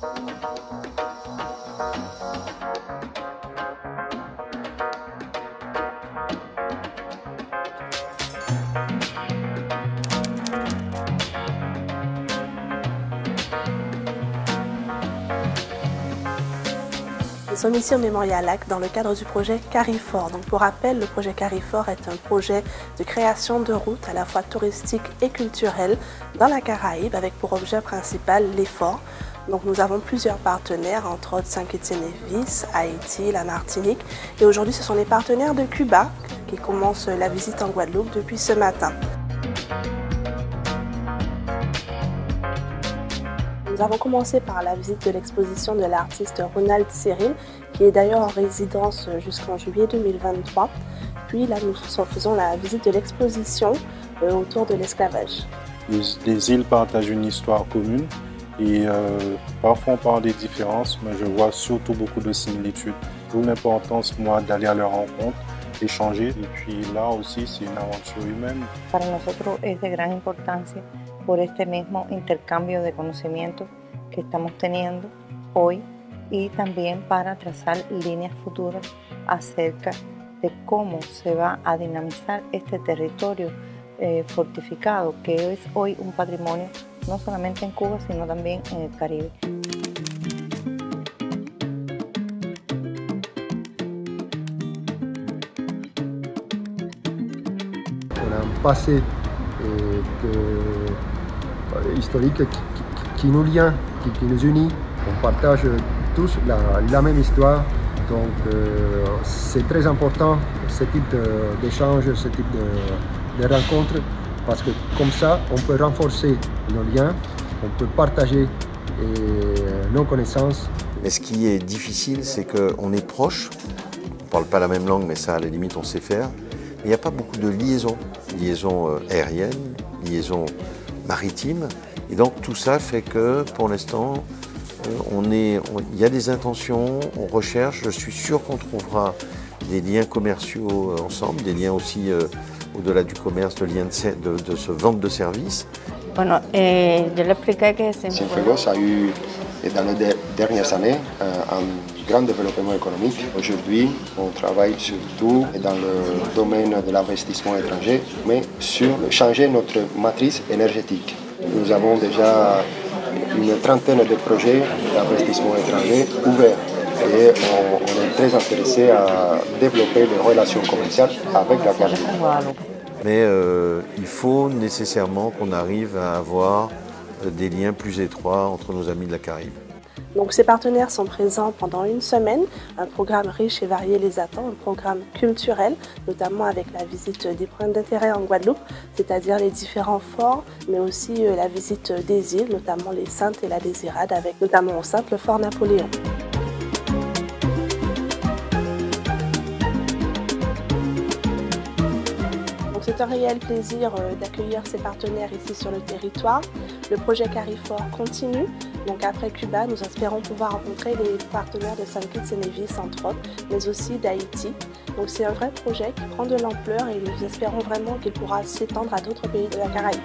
Nous sommes ici au Memorial Lac dans le cadre du projet Carrefour. Donc pour rappel, le projet Carrefour est un projet de création de routes à la fois touristiques et culturelles dans la Caraïbe avec pour objet principal l'effort. Donc nous avons plusieurs partenaires, entre autres Saint-Étienne-et-Vis, Haïti, la Martinique. Et aujourd'hui, ce sont les partenaires de Cuba qui commencent la visite en Guadeloupe depuis ce matin. Nous avons commencé par la visite de l'exposition de l'artiste Ronald Cyril, qui est d'ailleurs en résidence jusqu'en juillet 2023. Puis là, nous faisons la visite de l'exposition autour de l'esclavage. Les îles partagent une histoire commune et parfois on parle des différences, mais je vois surtout beaucoup de similitudes. D'où l'importance, moi, d'aller à leur rencontre, échanger. Et puis là aussi, c'est une aventure humaine. Para nosotros es de gran importancia por este mismo intercambio de conocimientos que estamos teniendo hoy y también para trazar líneas futuras acerca de cómo se va a dinamizar este territorio fortificado que es hoy un patrimonio no solamente en Cuba sino también en el Caribe. On a un passé historique qui nous lie, qui nous unit. On partage tous la même histoire, donc c'est très important ce type d'échange, ce type de rencontres, parce que comme ça, on peut renforcer nos liens, on peut partager nos connaissances. Mais ce qui est difficile, c'est qu'on est proche, on ne parle pas la même langue, mais ça, à la limite, on sait faire. Il n'y a pas beaucoup de liaisons, liaisons aériennes, liaisons maritimes. Et donc tout ça fait que pour l'instant, il y a des intentions, on recherche. Je suis sûr qu'on trouvera des liens commerciaux ensemble, des liens aussi au-delà du commerce, de liens de ce vente de services. Bueno, yo le expliqué que Cienfuegos a eu, dans les dernières années, un grand développement économique. Aujourd'hui, on travaille surtout dans le domaine de l'investissement étranger, mais sur changer notre matrice énergétique. Nous avons déjà une trentaine de projets d'investissement étranger ouverts et on est très intéressé à développer les relations commerciales avec la Caraïbe. Mais il faut nécessairement qu'on arrive à avoir des liens plus étroits entre nos amis de la Caraïbe. Donc ces partenaires sont présents pendant une semaine. Un programme riche et varié les attend, un programme culturel, notamment avec la visite des points d'intérêt en Guadeloupe, c'est-à-dire les différents forts, mais aussi la visite des îles, notamment les Saintes et la Désirade, avec notamment au Saintes le fort Napoléon. C'est un réel plaisir d'accueillir ces partenaires ici sur le territoire. Le projet Carrefour continue. Donc après Cuba, nous espérons pouvoir rencontrer les partenaires de Saint-Kitts-et-Nevis entre autres, mais aussi d'Haïti. Donc c'est un vrai projet qui prend de l'ampleur et nous espérons vraiment qu'il pourra s'étendre à d'autres pays de la Caraïbe.